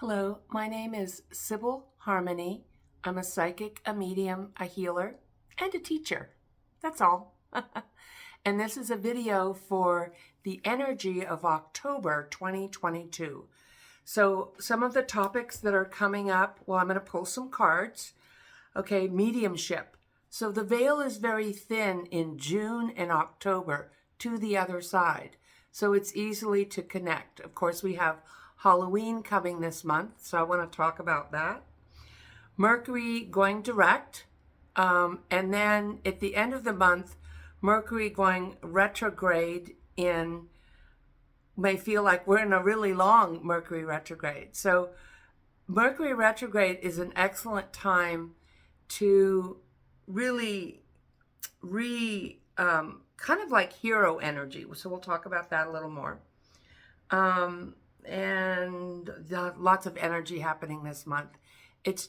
Hello, my name is Sibyl Harmony. I'm a psychic, a medium, a healer, and a teacher. That's all. And this is a video for the energy of October 2022. So some of the topics that are coming up, well, I'm going to pull some cards. Okay, mediumship. So the veil is very thin in June and October to the other side. So it's easily to connect. Of course, we have Halloween coming this month, so I want to talk about that. Mercury going direct, and then at the end of the month, Mercury going retrograde may feel like we're in a really long Mercury retrograde. So Mercury retrograde is an excellent time to really kind of like hero energy. So we'll talk about that a little more. And lots of energy happening this month. It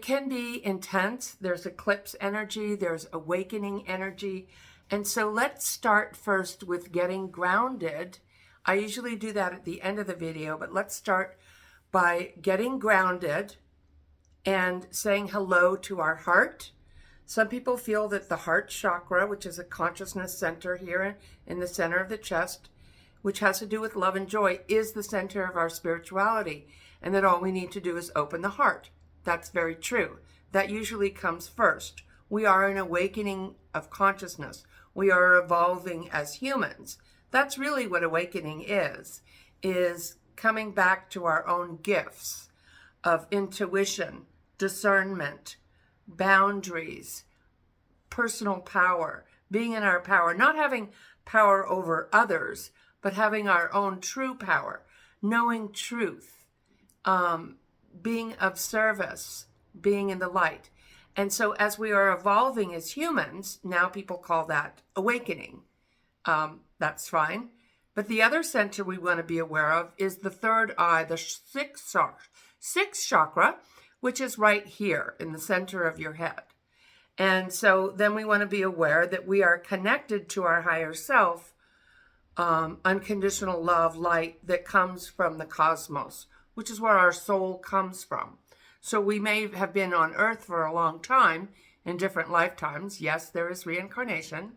can be intense. There's eclipse energy, there's awakening energy. And so let's start first with getting grounded. I usually do that at the end of the video, but let's start by getting grounded and saying hello to our heart. Some people feel that the heart chakra, which is a consciousness center here in the center of the chest, which has to do with love and joy, is the center of our spirituality, and that all we need to do is open the heart. That's very true. That usually comes first. We are an awakening of consciousness. We are evolving as humans. That's really what awakening is coming back to our own gifts of intuition, discernment, boundaries, personal power, being in our power, not having power over others, but having our own true power, knowing truth, being of service, being in the light. And so as we are evolving as humans, now people call that awakening. That's fine. But the other center we want to be aware of is the third eye, the sixth chakra, which is right here in the center of your head. And so then we want to be aware that we are connected to our higher self, unconditional love, light that comes from the cosmos, which is where our soul comes from. So we may have been on earth for a long time in different lifetimes. Yes, there is reincarnation.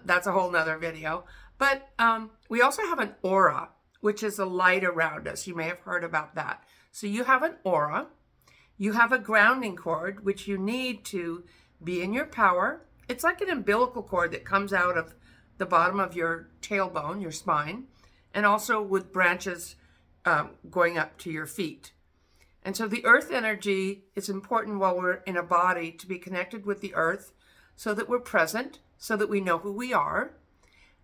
That's a whole nother video. But we also have an aura, which is a light around us. You may have heard about that. So you have an aura. You have a grounding cord, which you need to be in your power. It's like an umbilical cord that comes out of the bottom of your tailbone, your spine, and also with branches going up to your feet. And so the earth energy is important while we're in a body to be connected with the earth so that we're present, so that we know who we are.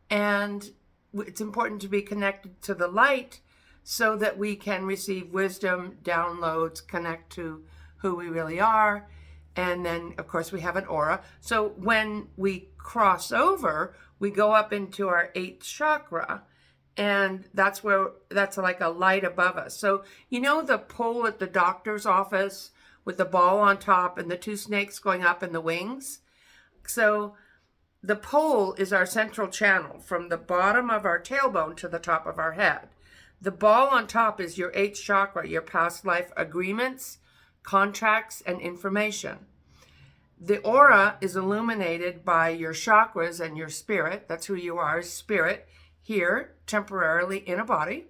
And it's important to be connected to the light so that we can receive wisdom, downloads, connect to who we really are. And then, of course, we have an aura. So when we cross over, we go up into our 8th chakra, and that's like a light above us. So you know the pole at the doctor's office with the ball on top and the 2 snakes going up in the wings? So the pole is our central channel from the bottom of our tailbone to the top of our head. The ball on top is your 8th chakra, your past life agreements, contracts, and information. The aura is illuminated by your chakras and your spirit. That's who you are, spirit, here temporarily in a body.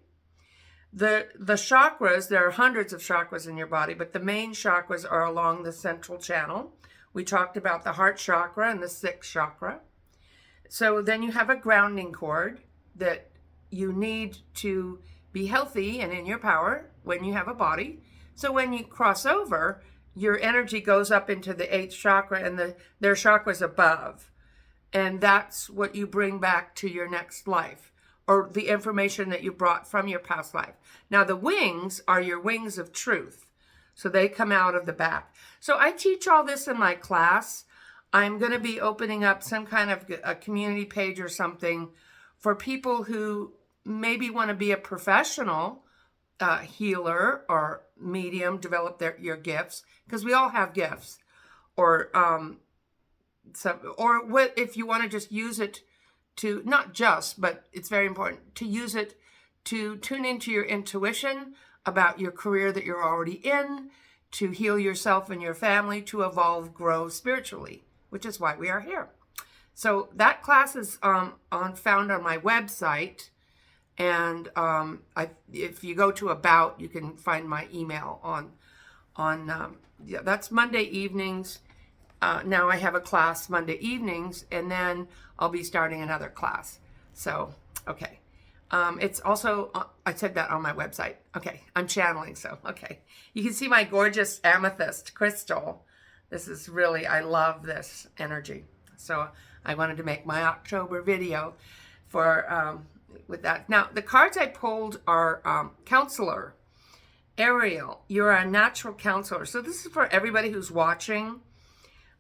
The chakras, there are hundreds of chakras in your body, but the main chakras are along the central channel. We talked about the heart chakra and the 6th chakra. So then you have a grounding cord that you need to be healthy and in your power when you have a body. So when you cross over, your energy goes up into the 8th chakra and their chakras above. And that's what you bring back to your next life, or the information that you brought from your past life. Now the wings are your wings of truth. So they come out of the back. So I teach all this in my class. I'm going to be opening up some kind of a community page or something for people who maybe want to be a professional healer or medium, develop your gifts, because we all have gifts, or what if you want to just use it to, not just, but it's very important to use it to tune into your intuition, about your career that you're already in, to heal yourself and your family, to evolve, grow spiritually, which is why we are here. So that class is found on my website. And if you go to About, you can find my email that's Monday evenings. Now I have a class Monday evenings, and then I'll be starting another class. So, okay. It's also, I said that on my website. Okay, I'm channeling, so, okay. You can see my gorgeous amethyst crystal. This is really, I love this energy. So I wanted to make my October video for, with that. Now, the cards I pulled are Counselor. Ariel, you're a natural counselor. So this is for everybody who's watching.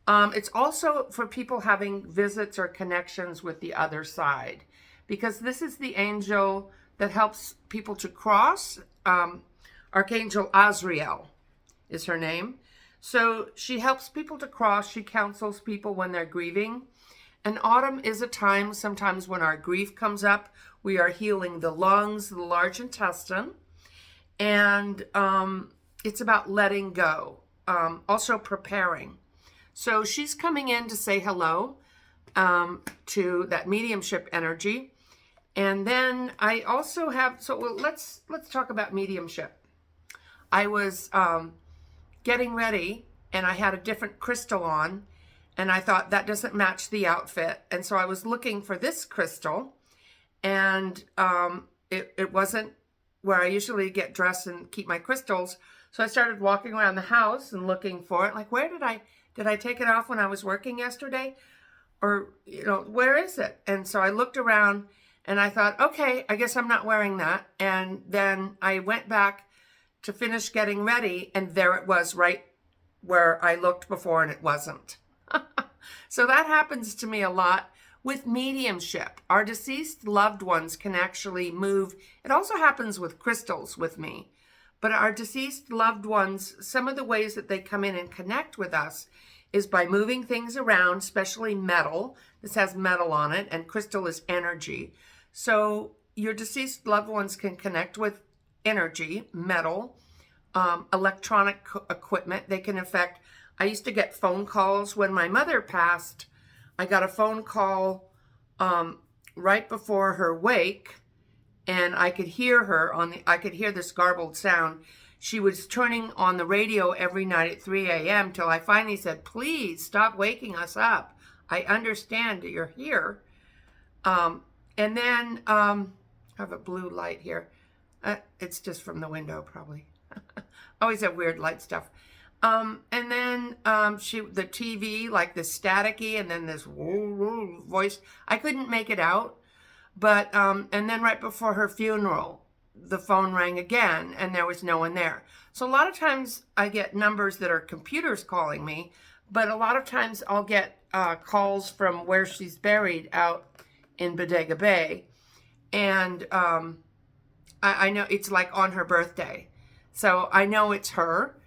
It's also for people having visits or connections with the other side, because this is the angel that helps people to cross. Archangel Azrael is her name. So she helps people to cross. She counsels people when they're grieving. And autumn is a time sometimes when our grief comes up. We are healing the lungs, the large intestine. And it's about letting go. Also preparing. So she's coming in to say hello to that mediumship energy. And then I also have, let's talk about mediumship. I was getting ready and I had a different crystal on, and I thought that doesn't match the outfit. And so I was looking for this crystal, and it wasn't where I usually get dressed and keep my crystals. So I started walking around the house and looking for it. Like, where did I take it off when I was working yesterday? Or, where is it? And so I looked around and I thought, okay, I guess I'm not wearing that. And then I went back to finish getting ready, and there it was, right where I looked before, and it wasn't. So that happens to me a lot with mediumship. Our deceased loved ones can actually move. It also happens with crystals with me. But our deceased loved ones, some of the ways that they come in and connect with us is by moving things around, especially metal. This has metal on it, and crystal is energy. So your deceased loved ones can connect with energy, metal, electronic equipment. They can affect. I used to get phone calls when my mother passed. I got a phone call right before her wake, and I could hear her I could hear this garbled sound. She was turning on the radio every night at 3 a.m. till I finally said, please stop waking us up. I understand that you're here. And then I have a blue light here. It's just from the window, probably. Always have weird light stuff. And then the TV, like this staticky, and then this voice. I couldn't make it out. But, and then right before her funeral, the phone rang again, and there was no one there. So a lot of times I get numbers that are computers calling me, but a lot of times I'll get calls from where she's buried out in Bodega Bay. And I know it's like on her birthday. So I know it's her.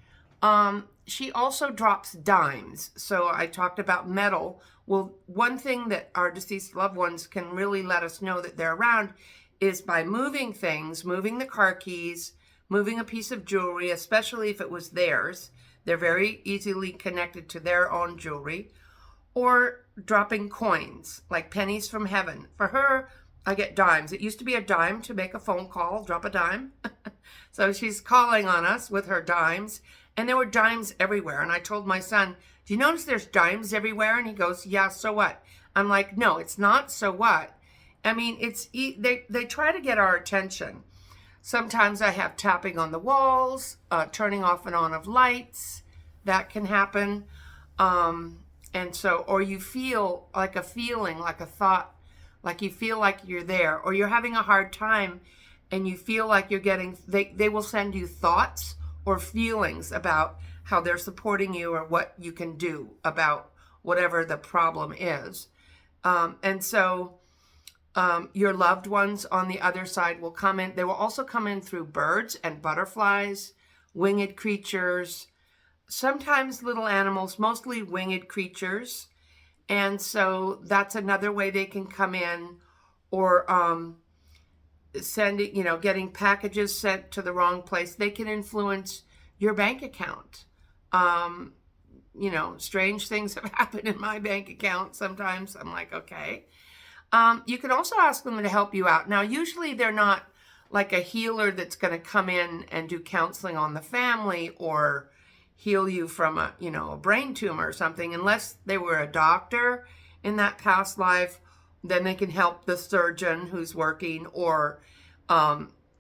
She also drops dimes. So I talked about metal. Well, one thing that our deceased loved ones can really let us know that they're around is by moving things, moving the car keys, moving a piece of jewelry, especially if it was theirs. They're very easily connected to their own jewelry. Or dropping coins, like pennies from heaven. For her, I get dimes. It used to be a dime to make a phone call, drop a dime. So she's calling on us with her dimes. And there were dimes everywhere. And I told my son, do you notice there's dimes everywhere? And he goes, yeah, so what? I'm like, no, it's not so what. I mean, they try to get our attention. Sometimes I have tapping on the walls, turning off and on of lights. That can happen. And so, or you feel like a feeling, like a thought, like you feel like you're there, or you're having a hard time and you feel like you're getting, they will send you thoughts or feelings about how they're supporting you or what you can do about whatever the problem is. And so your loved ones on the other side will come in. They will also come in through birds and butterflies, winged creatures, sometimes little animals, mostly winged creatures. And so that's another way they can come in. Or getting packages sent to the wrong place. They can influence your bank account. Strange things have happened in my bank account sometimes. I'm like, okay. You can also ask them to help you out. Now, usually they're not like a healer that's going to come in and do counseling on the family or heal you from a brain tumor or something, unless they were a doctor in that past life. Then they can help the surgeon who's working, or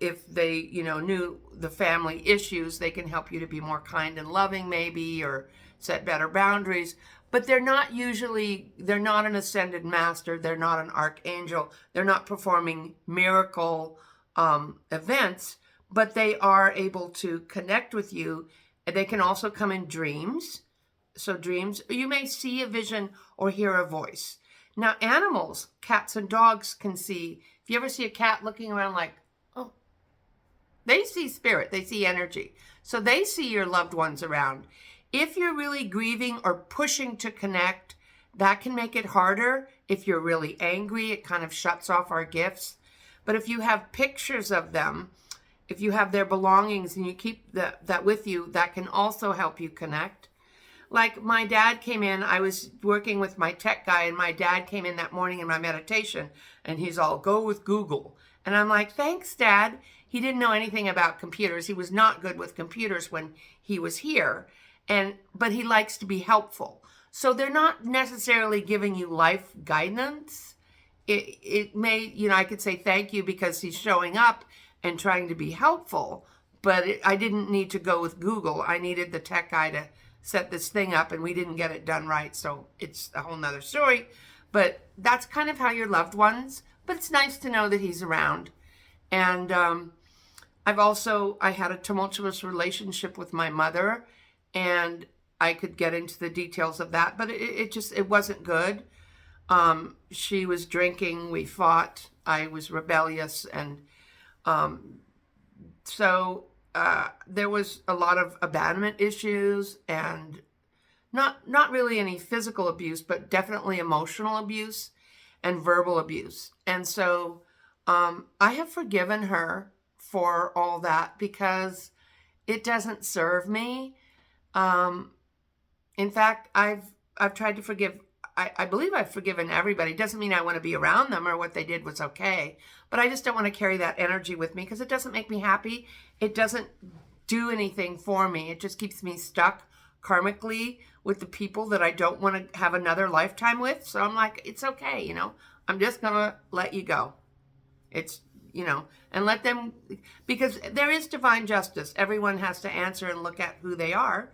if they, knew the family issues, they can help you to be more kind and loving maybe, or set better boundaries. But they're not an ascended master. They're not an archangel. They're not performing miracle events, but they are able to connect with you. They can also come in dreams. So dreams, you may see a vision or hear a voice. Now, animals, cats and dogs can see. If you ever see a cat looking around like, oh, they see spirit, they see energy. So they see your loved ones around. If you're really grieving or pushing to connect, that can make it harder. If you're really angry, it kind of shuts off our gifts. But if you have pictures of them, if you have their belongings and you keep that with you, that can also help you connect. Like my dad came in, I was working with my tech guy, and my dad came in that morning in my meditation, and he's all, go with Google. And I'm like, thanks, Dad. He didn't know anything about computers. He was not good with computers when he was here, but he likes to be helpful. So they're not necessarily giving you life guidance. It may, I could say thank you because he's showing up and trying to be helpful, but I didn't need to go with Google. I needed the tech guy to set this thing up, and we didn't get it done right, so it's a whole nother story. But that's kind of how your loved ones, but it's nice to know that he's around. And I had a tumultuous relationship with my mother, and I could get into the details of that, but it wasn't good. She was drinking, we fought, I was rebellious, and so there was a lot of abandonment issues, and not really any physical abuse, but definitely emotional abuse and verbal abuse. And so I have forgiven her for all that because it doesn't serve me. In fact, I've tried to forgive. I believe I've forgiven everybody. Doesn't mean I want to be around them or what they did was okay, but I just don't want to carry that energy with me because it doesn't make me happy. It doesn't do anything for me. It just keeps me stuck karmically with the people that I don't want to have another lifetime with. So I'm like, it's okay, I'm just going to let you go. It's, and let them, because there is divine justice. Everyone has to answer and look at who they are,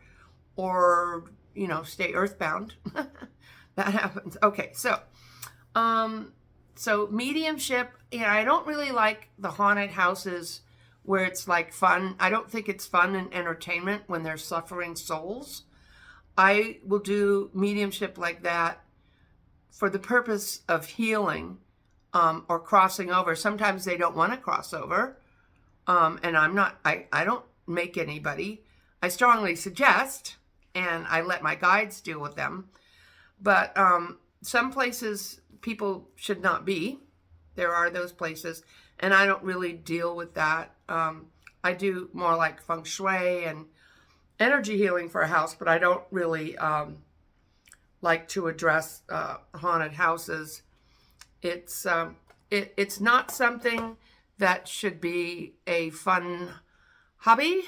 or, stay earthbound. That happens. Okay, so mediumship, I don't really like the haunted houses where it's like fun. I don't think it's fun and entertainment when they're suffering souls. I will do mediumship like that for the purpose of healing or crossing over. Sometimes they don't want to cross over, and I don't make anybody. I strongly suggest, and I let my guides deal with them. But some places people should not be. There are those places, and I don't really deal with that. I do more like feng shui and energy healing for a house, but I don't really like to address haunted houses. It's not something that should be a fun hobby.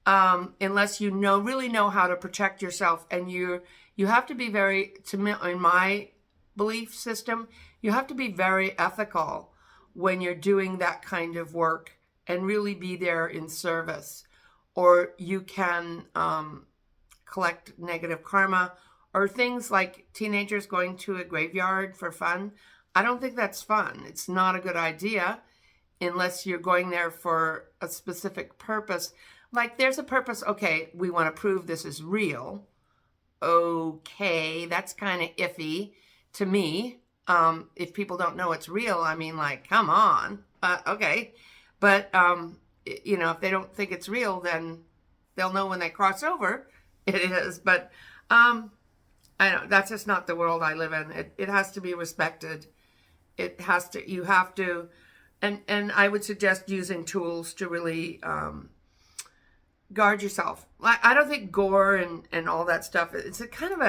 Unless you really know how to protect yourself, and you have to be in my belief system, you have to be very ethical when you're doing that kind of work and really be there in service, or you can collect negative karma, or things like teenagers going to a graveyard for fun. I don't think that's fun. It's not a good idea unless you're going there for a specific purpose. Like there's a purpose, okay, we want to prove this is real. Okay, that's kind of iffy to me. If people don't know it's real, I mean, like, come on. Okay. But, if they don't think it's real, then they'll know when they cross over it is. But I know that's just not the world I live in. It has to be respected. You have to, And I would suggest using tools to really guard yourself. I don't think gore and all that stuff, it's a kind of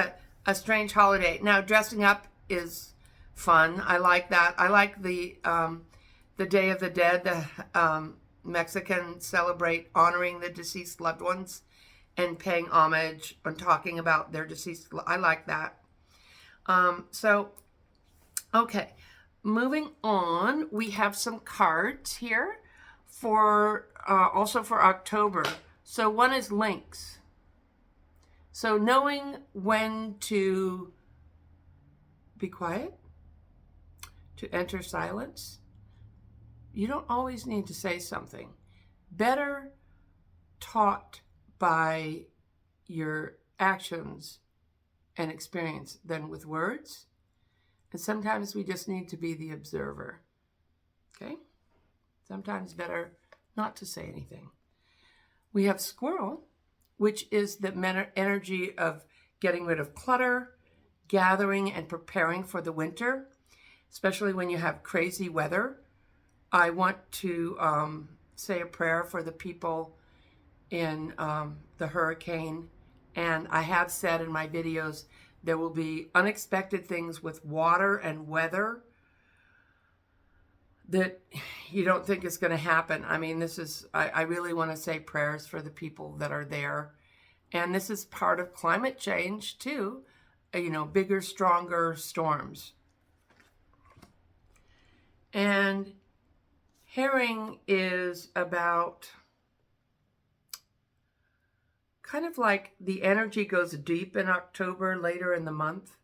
a strange holiday. Now, dressing up is fun. I like that. I like the Day of the Dead. The Mexicans celebrate honoring the deceased loved ones and paying homage and talking about their deceased. I like that. Okay, moving on, we have some cards here for also for October. So one is links. So knowing when to be quiet, to enter silence. You don't always need to say something. Better taught by your actions and experience than with words. And sometimes we just need to be the observer. Okay? Sometimes better not to say anything. We have squirrel, which is the energy of getting rid of clutter, gathering and preparing for the winter, especially when you have crazy weather. I want to say a prayer for the people in the hurricane. And I have said in my videos, there will be unexpected things with water and weather that you don't think is going to happen. I mean, I really want to say prayers for the people that are there. And this is part of climate change too, bigger, stronger storms. And herring is about kind of like the energy goes deep in October, later in the month.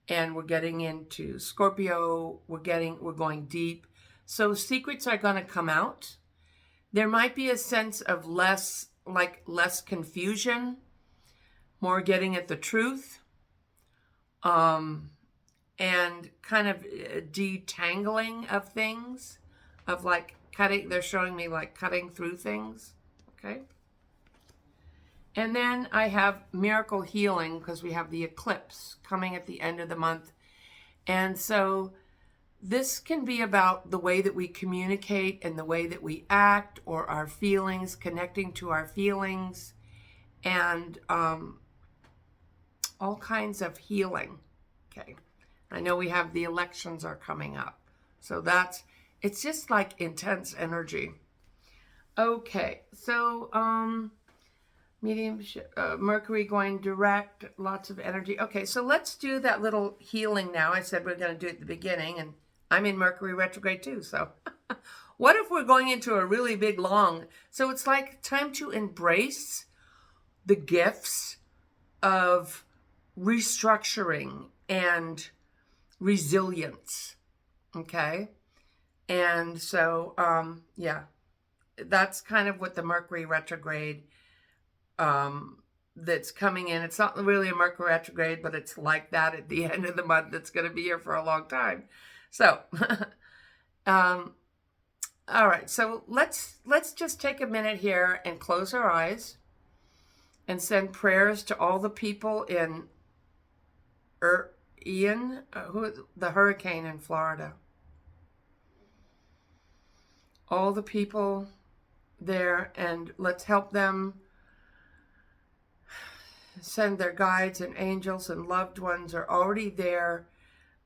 And we're getting into Scorpio. We're going deep. So secrets are going to come out. There might be a sense of less confusion, more getting at the truth, and kind of detangling of things, of like cutting. They're showing me like cutting through things. Okay. And then I have miracle healing because we have the eclipse coming at the end of the month. And so this can be about the way that we communicate and the way that we act, or our feelings, connecting to our feelings, and all kinds of healing. Okay. I know we have the elections are coming up. So it's just like intense energy. Okay. So, mediumship, Mercury going direct, lots of energy. Okay, so let's do that little healing now. I said we're going to do it at the beginning, and I'm in Mercury retrograde too. So what if we're going into a really big long? So it's like time to embrace the gifts of restructuring and resilience. Okay. And so, that's kind of what the Mercury retrograde that's coming in. It's not really a Mercury retrograde, but it's like that at the end of the month. It's going to be here for a long time. So, all right. So let's just take a minute here and close our eyes and send prayers to all the people in Ian, the hurricane in Florida. All the people there, and let's help them. Send their guides and angels and loved ones are already there,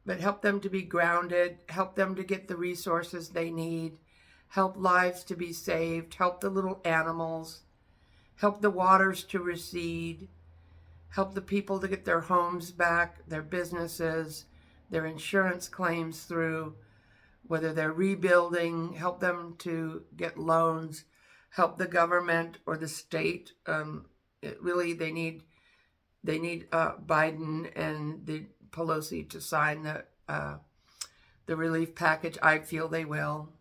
but help them to be grounded, help them to get the resources they need, help lives to be saved, help the little animals, help the waters to recede, help the people to get their homes back, their businesses, their insurance claims through, whether they're rebuilding, help them to get loans, help the government or the state. They need Biden and the Pelosi to sign the relief package. I feel they will,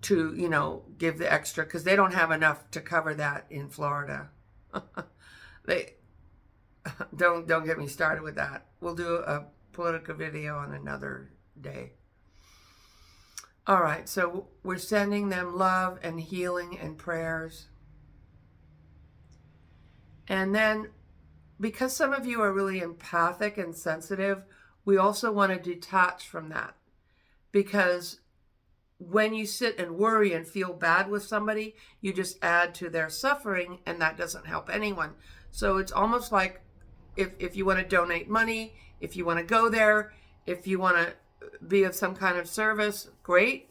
to give the extra, because they don't have enough to cover that in Florida. They don't get me started with that. We'll do a political video on another day. All right, so we're sending them love and healing and prayers. And then, because some of you are really empathic and sensitive, we also want to detach from that. because when you sit and worry and feel bad with somebody, you just add to their suffering, and that doesn't help anyone. So it's almost like if you want to donate money, if you want to go there, if you want to be of some kind of service, great.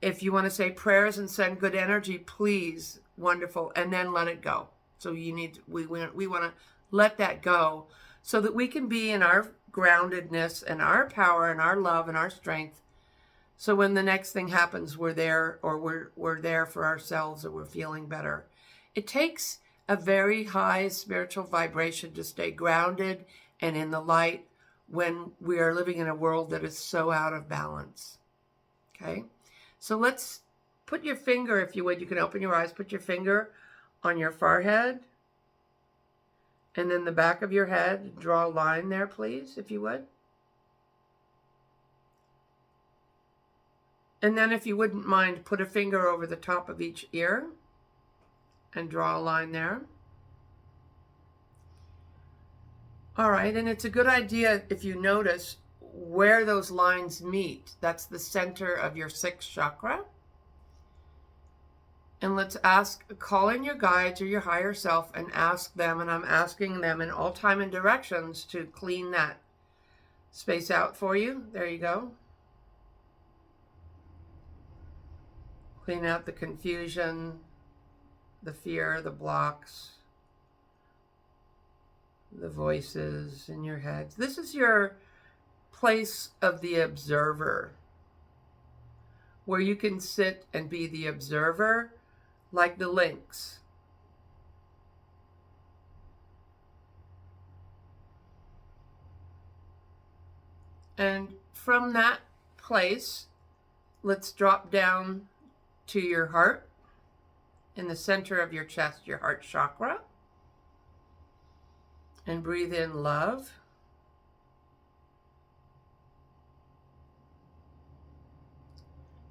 If you want to say prayers and send good energy, please, wonderful, and then let it go. So we want to let that go so that we can be in our groundedness and our power and our love and our strength. So when the next thing happens, we're there, or we're there for ourselves, or we're feeling better. It takes a very high spiritual vibration to stay grounded and in the light when we are living in a world that is so out of balance. Okay? So let's put your finger, if you would, you can open your eyes, put your finger on your forehead and then the back of your head. Draw a line there, please, if you would. And then if you wouldn't mind, put a finger over the top of each ear and draw a line there. All right, and it's a good idea if you notice where those lines meet. That's the center of your sixth chakra. And let's call in your guides or your higher self and ask them, and I'm asking them in all time and directions to clean that space out for you. There you go. Clean out the confusion, the fear, the blocks, the voices in your head. This is your place of the observer, where you can sit and be the observer like the lynx. And from that place, let's drop down to your heart, in the center of your chest, your heart chakra. And breathe in love.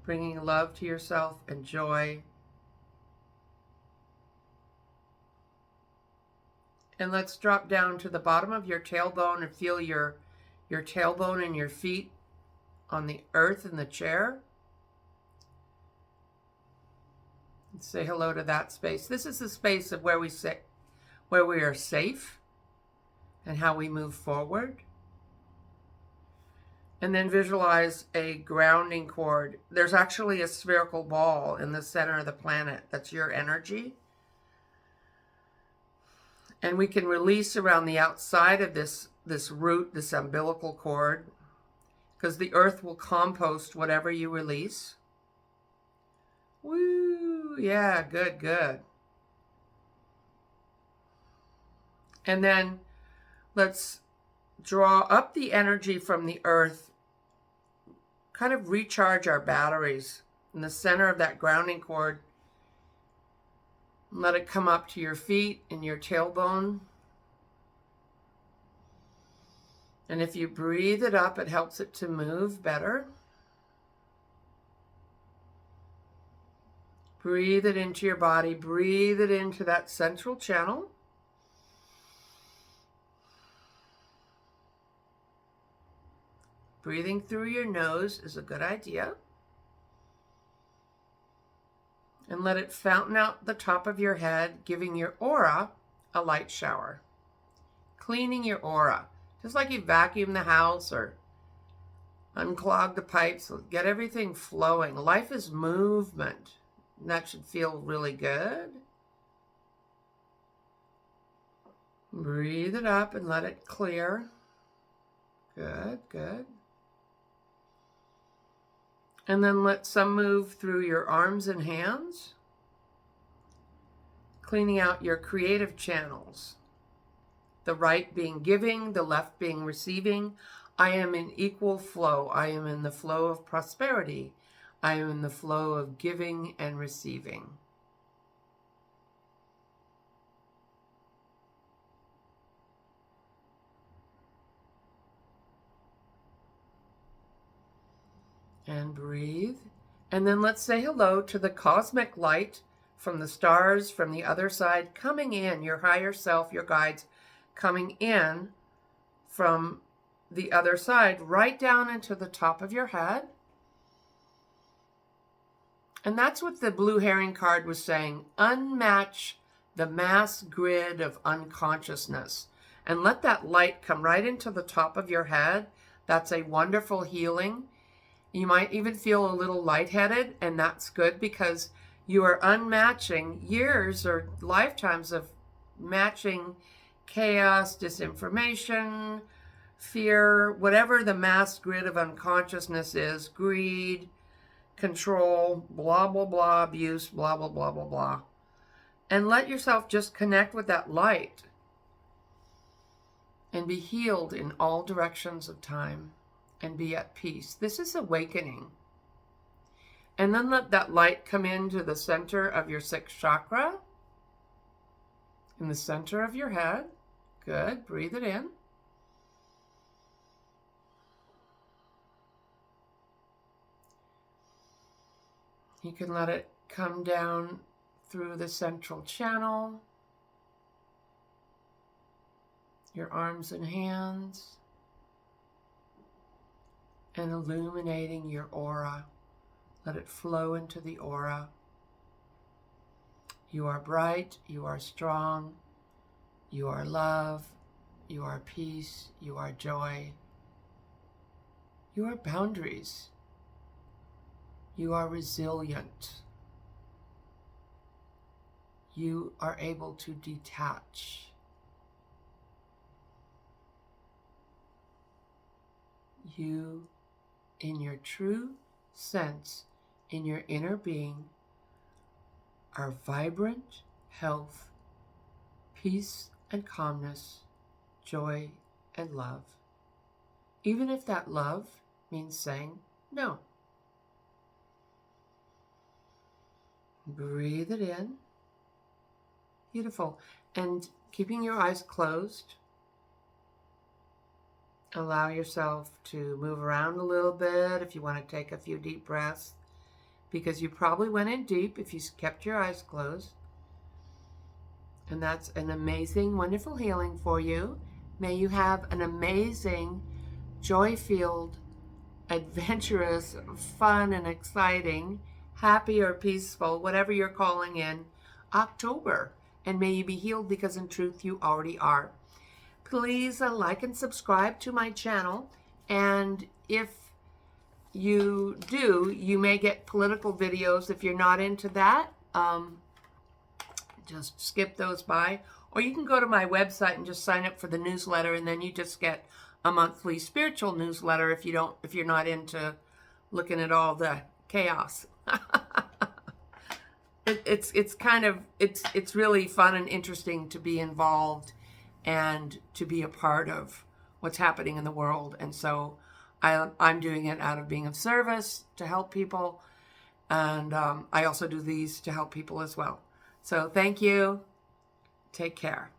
Bringing love to yourself and joy. And let's drop down to the bottom of your tailbone and feel your tailbone and your feet on the earth in the chair. And say hello to that space. This is the space of where we sit, where we are safe and how we move forward. And then visualize a grounding cord. There's actually a spherical ball in the center of the planet. That's your energy. And we can release around the outside of this root, this umbilical cord, because the earth will compost whatever you release. Woo! Yeah, good, good. And then let's draw up the energy from the earth, kind of recharge our batteries in the center of that grounding cord. Let it come up to your feet and your tailbone. And if you breathe it up, it helps it to move better. Breathe it into your body. Breathe it into that central channel. Breathing through your nose is a good idea. And let it fountain out the top of your head, giving your aura a light shower. Cleaning your aura. Just like you vacuum the house or unclog the pipes, get everything flowing. Life is movement. And that should feel really good. Breathe it up and let it clear. Good, good. And then let some move through your arms and hands, cleaning out your creative channels. The right being giving, the left being receiving. I am in equal flow. I am in the flow of prosperity. I am in the flow of giving and receiving. And breathe. And then let's say hello to the cosmic light from the stars, from the other side, coming in, your higher self, your guides, coming in from the other side right down into the top of your head. And that's what the blue herring card was saying. Unmatch the mass grid of unconsciousness and let that light come right into the top of your head. That's a wonderful healing. You might even feel a little lightheaded, and that's good because you are unmatching years or lifetimes of matching chaos, disinformation, fear, whatever the mass grid of unconsciousness is, greed, control, blah, blah, blah, abuse, blah, blah, blah, blah, blah. And let yourself just connect with that light and be healed in all directions of time and be at peace. This is awakening. And then let that light come into the center of your sixth chakra, in the center of your head. Good. Breathe it in. You can let it come down through the central channel, your arms and hands, and illuminating your aura. Let it flow into the aura. You are bright, you are strong, you are love, you are peace, you are joy, you are boundaries, you are resilient, you are able to detach. You, in your true sense, in your inner being, are vibrant health, peace and calmness, joy and love. Even if that love means saying no. Breathe it in. Beautiful. And keeping your eyes closed, allow yourself to move around a little bit if you want to take a few deep breaths, because you probably went in deep if you kept your eyes closed. And that's an amazing, wonderful healing for you. May you have an amazing, joy-filled, adventurous, fun and exciting, happy or peaceful, whatever you're calling in, October. And may you be healed because in truth you already are. Please like and subscribe to my channel. And if you do, you may get political videos. If you're not into that, just skip those by. Or you can go to my website and just sign up for the newsletter, and then you just get a monthly spiritual newsletter if you're not into looking at all the chaos. It's really fun and interesting to be involved and to be a part of what's happening in the world. And so I'm doing it out of being of service to help people. And I also do these to help people as well. So thank you. Take care.